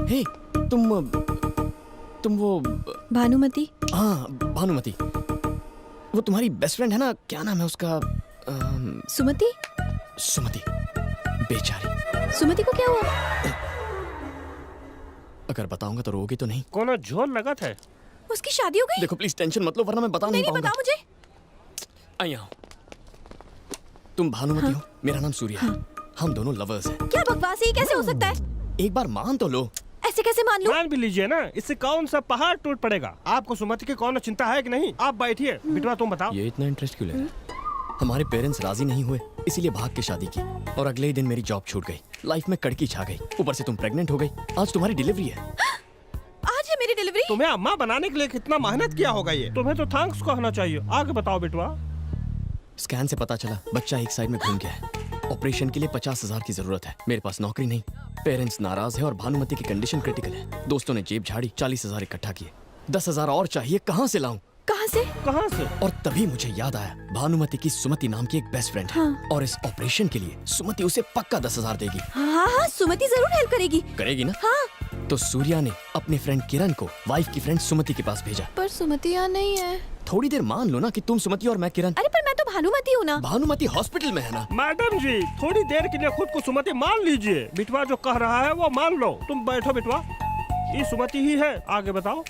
हे, तुम वो भानुमति। हाँ, भानुमति। वो तुम्हारी बेस्ट फ्रेंड है ना, क्या नाम है उसका? सुमति। सुमति, बेचारी। सुमति को क्या हुआ? अगर बताऊंगा तो रोगी तो नहीं? कोनो जोर लगा था। उसकी शादी हो गई? देखो प्लीज टेंशन मत लो, वरना मैं बता नहीं नहीं पाऊंगा। बताओ मुझे। आई आओ। तुम भानुमति हो, मेरा नाम सूर्या है। हम दोनों लवर्स हैं। क्या बकवास है, ये कैसे हो सकता है? एक बार मान तो लो। ऐसे कैसे मान लूं? मान भी लीजिए ना, इससे कौन सा पहाड़ टूट पड़ेगा। आपको सुमति की कौन चिंता है कि नहीं? आप बैठिए, बिटवा तुम बताओ। ये इतना इंटरेस्ट क्यों ले रहे हैं? हमारे पेरेंट्स राजी नहीं हुए, इसीलिए भाग के शादी की, और अगले ही दिन मेरी जॉब छूट गई। लाइफ में कड़की छा गई, ऊपर से तुम प्रेग्नेंट हो गई। आज तुम्हारी डिलीवरी है। आज है मेरी डिलीवरी? तुम्हें अम्मा बनाने के लिए कितना मेहनत किया होगा ये। तुम्हें तो थैंक्स कहना चाहिए। आगे बताओ बिटवा। स्कैन से पता चला बच्चा एक साइड में घूम गया है। ऑपरेशन के लिए 50,000 की जरूरत है। मेरे पास नौकरी नहीं, पेरेंट्स नाराज है और भानुमति की कंडीशन क्रिटिकल है। दोस्तों ने जेब झाड़ी, 40,000 इकट्ठा किए। 10,000 और चाहिए, कहाँ से लाऊं? कहाँ से? कहाँ से? और तभी मुझे याद आया, भानुमति की सुमति नाम की एक बेस्ट फ्रेंड है। हाँ। और इस ऑपरेशन के लिए सुमति उसे पक्का 10,000 देगी। हाँ हाँ, सुमति जरूर हेल्प करेगी। करेगी ना? हाँ। तो सूर्या ने अपने फ्रेंड किरण को वाइफ की फ्रेंड सुमति के पास भेजा। पर सुमति यहाँ नहीं है। थोड़ी देर मान लो ना कि तुम सुमति और मैं किरण। अरे पर मैं तो भानुमति हूँ ना। भानुमति हॉस्पिटल में है ना। मैडम जी, थोड़ी देर के लिए खुद को सुमति मान लीजिए। बिटवा जो कह रहा है वो मान लो। तुम बैठो बिटवा, ये सुमति ही है। आगे बताओ।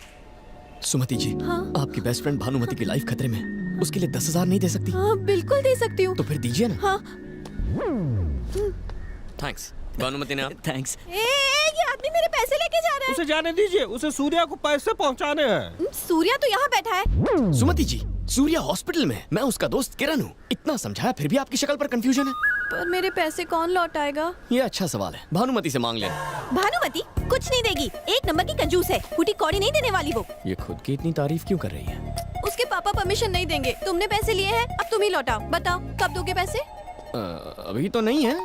सुमति जी, हाँ? आपकी बेस्ट फ्रेंड भानुमति की लाइफ खतरे में, उसके लिए 10,000 नहीं दे सकती? हाँ बिल्कुल दे सकती हूँ। तो फिर दीजिए ना। हाँ। थैंक्स भानुमति ने। थैंक्स। ये आदमी मेरे पैसे लेके जा रहा है। उसे जाने दीजिए, उसे सूर्या को पैसे पहुंचाने हैं। सूर्या तो यहाँ बैठा है। सुमति जी, सूर्या हॉस्पिटल में है। मैं उसका दोस्त किरण हूँ। इतना समझाया फिर भी आपकी शक्ल पर कंफ्यूजन है। पर मेरे पैसे कौन लौटाएगा? ये अच्छा सवाल है, भानुमति से मांग लेना। भानुमति कुछ नहीं देगी, एक नंबर की कंजूस है। फूटी कौड़ी नहीं देने वाली वो। ये खुद की इतनी तारीफ क्यों कर रही है? उसके पापा परमिशन नहीं देंगे। तुमने पैसे लिए हैं, अब तुम ही लौटाओ। बताओ कब दोगे पैसे? अभी तो नहीं है,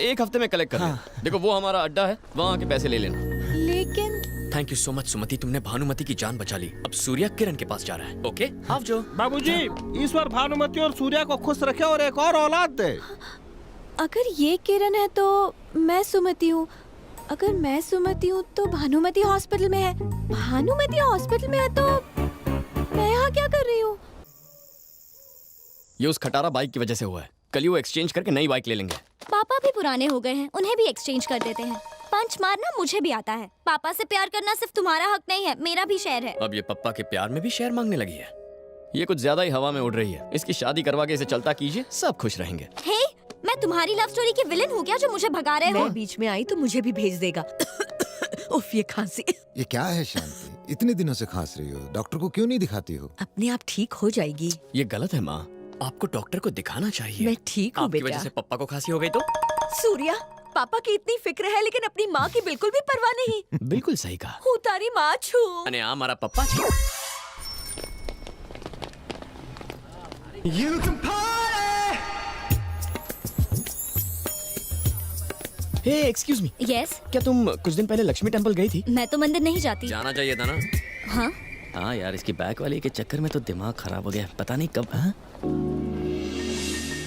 एक हफ्ते में कलेक्ट कर लेना। देखो वो हमारा अड्डा है, वहाँ आके पैसे ले लेना। लेकिन थैंक यू सो मच सुमति, तुमने भानुमति की जान बचा ली। अब सूर्या किरण के पास जा रहा है। ओके आप जो। बाबूजी, ईश्वर भानुमति और सूर्या को खुश रखे और एक और औलाद दे। अगर ये किरण है तो मैं सुमति हूँ। अगर मैं सुमति हूँ तो भानुमति हॉस्पिटल में है। भानुमति हॉस्पिटल में है तो मैं यहाँ क्या कर रही हूँ? ये उस खटारा बाइक की वजह से हुआ है। कल ही वो एक्सचेंज करके नई बाइक ले लेंगे। पापा भी पुराने हो गए हैं, उन्हें भी एक्सचेंज कर देते हैं। पंच मारना मुझे भी आता है। पापा से प्यार करना सिर्फ तुम्हारा हक नहीं है, मेरा भी शेयर है। अब ये पप्पा के प्यार में भी शेयर मांगने लगी है। ये कुछ ज्यादा ही हवा में उड़ रही है। इसकी शादी करवा के इसे चलता कीजिए, सब खुश रहेंगे। हे, मैं तुम्हारी लव स्टोरी की विलेन हूँ क्या जो मुझे भगा रहे हो? मैं बीच में आई तो मुझे भी भेज देगा। उफ, ये खांसी। ये क्या है शांति, इतने दिनों से खांस रही हो? डॉक्टर को क्यों नहीं दिखाती हो? अपने आप ठीक हो जाएगी। ये गलत है माँ, आपको डॉक्टर को दिखाना चाहिए। मैं ठीक हूँ आपकी बेटा। वजह से पप्पा को खांसी हो गई तो? सूर्या, पापा की इतनी फिक्र है लेकिन अपनी माँ की बिल्कुल भी परवाह नहीं। बिल्कुल सही कहा। हूँ तारी माँ छू। अने आ मारा पप्पा छू। हे एक्सक्यूज मी, यस, क्या तुम कुछ दिन पहले लक्ष्मी टेंपल गई थी? मैं तो मंदिर नहीं जाती। जाना चाहिए था ना। हाँ, हाँ यार, इसकी बैक वाली के चक्कर में तो दिमाग खराब हो गया। पता नहीं कब। हाँ?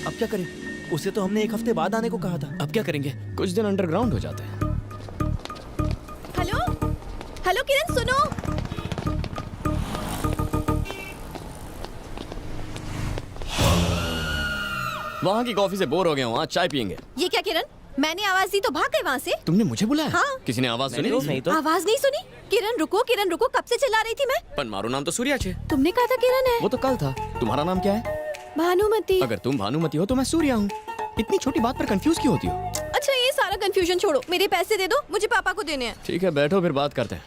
अब क्या करें? उसे तो हमने एक हफ्ते बाद आने को कहा था। अब क्या करेंगे? कुछ दिन अंडरग्राउंड हो जाते हैं। हेलो हेलो किरण सुनो। वहाँ की कॉफी से बोर हो गया हूँ, आज चाय पियेंगे। ये क्या किरण, मैंने आवाज दी तो भाग गए वहाँ से? तुमने मुझे बुलाया? हाँ। किसी ने आवाज सुनी? नहीं तो। आवाज नहीं सुनी? किरण रुको, कब से चिल्ला रही थी मैं? पर मारो नाम तो सूर्या छे। तुमने कहा था किरण है। वो तो कल था। तुम्हारा नाम क्या है? भानुमति। अगर तुम भानुमति हो तो मैं सूर्या हूँ। इतनी छोटी बात पर कंफ्यूज क्यों होती हो? अच्छा ये सारा कंफ्यूजन छोड़ो, मेरे पैसे दे दो, मुझे पापा को देने हैं। ठीक है बैठो, फिर बात करते हैं।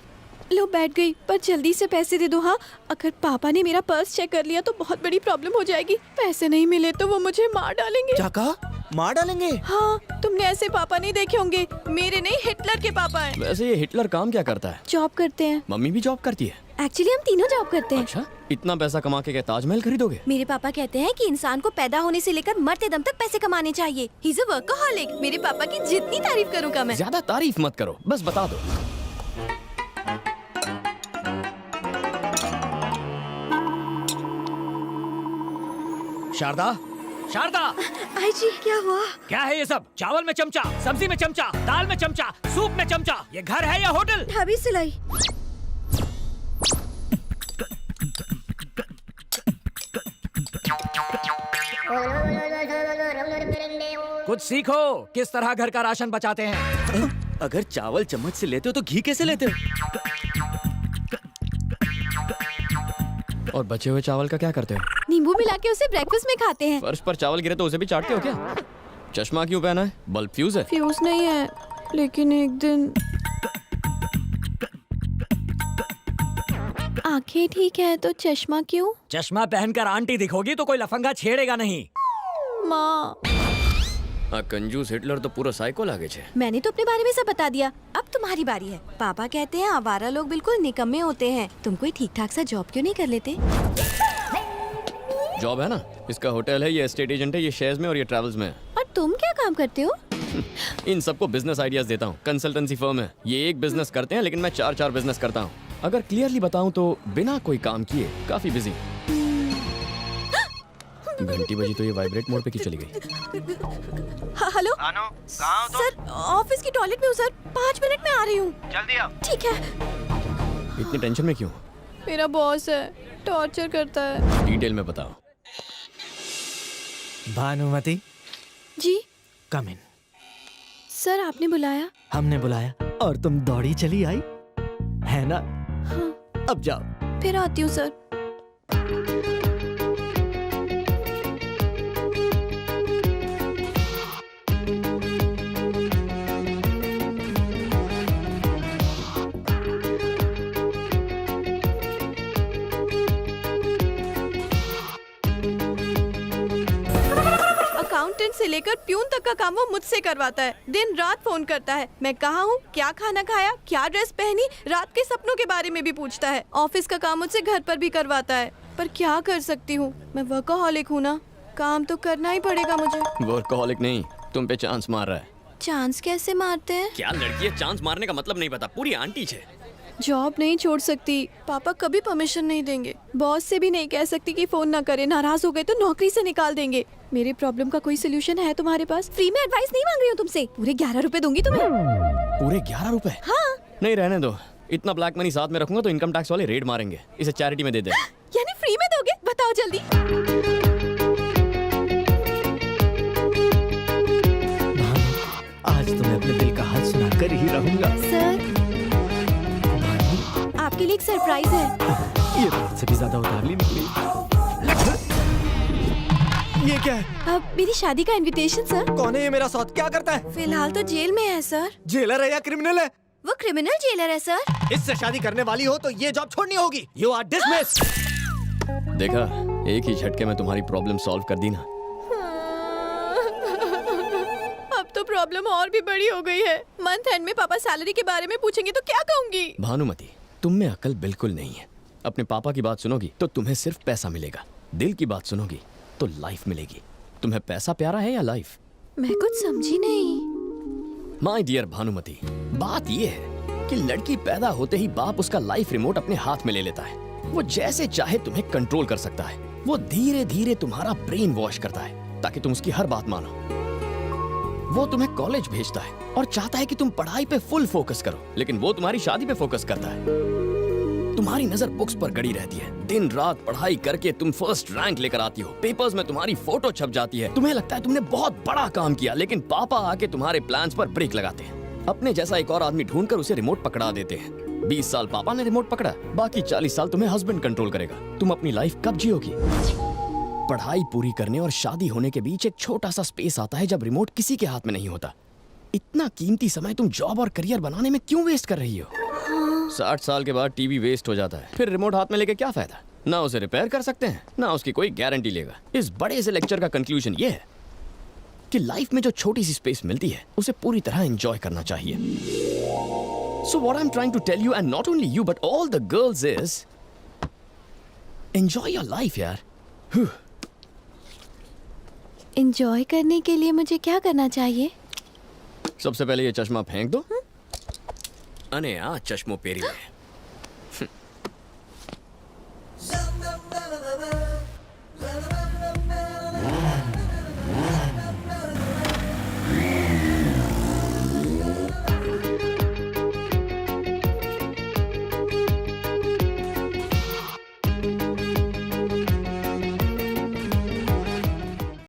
लो बैठ गई, पर जल्दी से पैसे दे दो। हाँ, अगर पापा ने मेरा पर्स चेक कर लिया तो बहुत बड़ी प्रॉब्लम हो जाएगी। पैसे नहीं मिले तो वो मुझे मार डालेंगे। क्या कहा? मार डालेंगे? हाँ, तुमने ऐसे पापा नहीं देखे होंगे। मेरे नहीं, हिटलर के पापा हैं। वैसे ये हिटलर काम क्या करता है? जॉब करते हैं। मम्मी भी जॉब करती है? एक्चुअली हम तीनों जॉब करते हैं। अच्छा, इतना पैसा कमा के क्या ताजमहल खरीदोगे? मेरे पापा कहते हैं कि इंसान को पैदा होने से लेकर मरते दम तक पैसे कमाने चाहिए। He is a workaholic. मेरे पापा की जितनी तारीफ करूँगा मैं। ज्यादा तारीफ मत करो, बस बता दो। शारदा, शारदा, आई जी क्या हुआ? क्या है ये सब? चावल में चमचा, सब्जी में चमचा, दाल में चमचा, सूप में चमचा। ये घर है या होटल? ढाबी सिलाई। कुछ सीखो, किस तरह घर का राशन बचाते हैं। अगर चावल चम्मच से लेते हो तो घी कैसे लेते हो? और बचे हुए चावल का क्या करते हो? नींबू मिला के उसे ब्रेकफास्ट में खाते हैं। फर्श पर चावल गिरे तो उसे भी चाटते हो क्या? चश्मा क्यों पहना है? बल्ब फ्यूज है? फ्यूज नहीं है, लेकिन एक दिन आंखें ठीक है तो चश्मा क्यों? चश्मा पहनकर आंटी दिखोगी तो कोई लफंगा छेड़ेगा नहीं। माँ, कंजूस हिटलर तो पूरा साइको लागे छे। मैंने तो अपने बारे में सब बता दिया, अब तुम्हारी बारी है। पापा कहते हैं आवारा लोग बिल्कुल निकम्मे होते हैं। तुम कोई ठीक ठाक सा जॉब क्यों नहीं कर लेते? जॉब है ना, इसका होटल है, ये एस्टेट एजेंट है, ये शेयर्स में और ये ट्रैवल्स में है। और तुम क्या काम करते हो? इन सबको बिजनेस आइडियाज देता हूँ। कंसल्टेंसी फर्म है, ये एक बिजनेस करते हैं लेकिन मैं 4 बिजनेस करता हूँ। अगर क्लियरली बताऊँ तो बिना कोई काम किए काफी बिजी। घंटी बजी तो ये वाइब्रेट मोड पे क्यों चली गई? हेलो कहाँ हो तुम? सर, ऑफिस की टॉयलेट में हूँ सर, 5 मिनट में आ रही हूँ। जल्दी आओ। ठीक है। इतनी टेंशन में क्यों? मेरा बॉस है, टॉर्चर करता है। डिटेल में बताओ। भानुमति, जी कम इन। सर, आपने बुलाया? हमने बुलाया और तुम दौड़ी चली आई, है ना? हाँ। अब जाओ। फिर आती हूँ सर। अकाउंटेंट से लेकर प्यून तक का काम वो मुझसे करवाता है। दिन रात फोन करता है, मैं कहाँ हूँ, क्या खाना खाया, क्या ड्रेस पहनी, रात के सपनों के बारे में भी पूछता है। ऑफिस का काम मुझसे घर पर भी करवाता है, पर क्या कर सकती हूँ, मैं वर्कहॉलिक हूँ ना, काम तो करना ही पड़ेगा मुझे। वर्कहॉलिक नहीं, तुम पे चांस मार रहा है। चांस कैसे मारते हैं? क्या लड़की है, चांस मारने का मतलब नहीं पता, पूरी आंटी छे। जॉब नहीं छोड़ सकती, पापा कभी परमिशन नहीं देंगे। बॉस से भी नहीं कह सकती कि फोन ना करे, नाराज हो गए तो नौकरी से निकाल देंगे। मेरे प्रॉब्लम का कोई सोल्यूशन है तुम्हारे पास? फ्री में एडवाइस नहीं मांग रही हूँ तुमसे, पूरे 11 रुपए दूंगी तुम्हें। पूरे 11 रुपए? हाँ। नहीं, रहने दो। इतना ब्लैक मनी साथ में रखूंगा तो इनकम टैक्स वाले रेड मारेंगे। इसे चैरिटी में दे दे। यानी फ्री में दोगे? बताओ जल्दी। आज तुम्हें अपने दिल का हाल सुनाकर ही रहूंगा। सर, आपके लिए एक सरप्राइज है। ये बात से भी ज्यादा उतावली निकली। ये क्या है? अब मेरी शादी का इनविटेशन सर। कौन है ये मेरा साथ? क्या करता है? फिलहाल तो जेल में है सर। जेलर है या क्रिमिनल है? वो क्रिमिनल जेलर है सर। इससे शादी करने वाली हो तो ये जॉब छोड़नी होगी। You are dismiss. देखा, एक ही झटके में तुम्हारी प्रॉब्लम सॉल्व कर दी ना। अब तो प्रॉब्लम और भी बड़ी हो गई है। मंथ एंड में पापा सैलरी के बारे में पूछेंगे तो क्या कहूंगी? भानुमति, तुम में अकल बिल्कुल नहीं है। अपने पापा की बात सुनोगी तो तुम्हें सिर्फ पैसा मिलेगा, दिल की बात सुनोगी तो लाइफ मिलेगी। तुम्हें पैसा प्यारा है या लाइफ? मैं कुछ समझी नहीं। माय डियर भानुमति, बात यह है कि लड़की पैदा होते ही बाप उसका लाइफ रिमोट अपने हाथ में ले लेता है। वो जैसे चाहे तुम्हें कंट्रोल कर सकता है। वो धीरे धीरे तुम्हारा ब्रेन वॉश करता है ताकि तुम उसकी हर बात मानो। वो तुम्हें कॉलेज भेजता है और चाहता है कि तुम पढ़ाई पे फुल फोकस करो, लेकिन वो तुम्हारी शादी पे फोकस करता है। तुम्हारी नजर बुक्स पर गड़ी रहती है। दिन रात पढ़ाई करके तुम फर्स्ट रैंक लेकर आती हो, पेपर्स में तुम्हारी फोटो छप जाती है। तुम्हें लगता है तुमने बहुत बड़ा काम किया, लेकिन पापा आके तुम्हारे प्लान्स पर ब्रेक लगाते हैं। अपने जैसा एक और आदमी ढूंढकर उसे रिमोट पकड़ा देते हैं। 20 साल पापा ने रिमोट पकड़ा, बाकी 40 साल तुम्हें हस्बैंड कंट्रोल करेगा। तुम अपनी लाइफ कब जियोगी? पढ़ाई पूरी करने और शादी होने के बीच एक छोटा सा स्पेस आता है जब रिमोट किसी के हाथ में नहीं होता। इतना कीमती समय तुम जॉब और करियर बनाने में क्यों वेस्ट कर रही हो? 60 साल के बाद टीवी वेस्ट हो जाता है, फिर रिमोट हाथ में लेके क्या फायदा? ना उसे रिपेयर कर सकते हैं, ना उसकी कोई गारंटी लेगा। इस बड़े से लेक्चर का कंक्लूजन ये है कि लाइफ में जो छोटी सी स्पेस मिलती है उसे पूरी तरह एंजॉय करना चाहिए। So what I'm trying to tell you, and not only you but all the girls, is enjoy your life यार। एंजॉय करने के लिए मुझे क्या करना चाहिए? सबसे पहले ये चश्मा फेंक दो। अने आ चश्मो पेरी ले।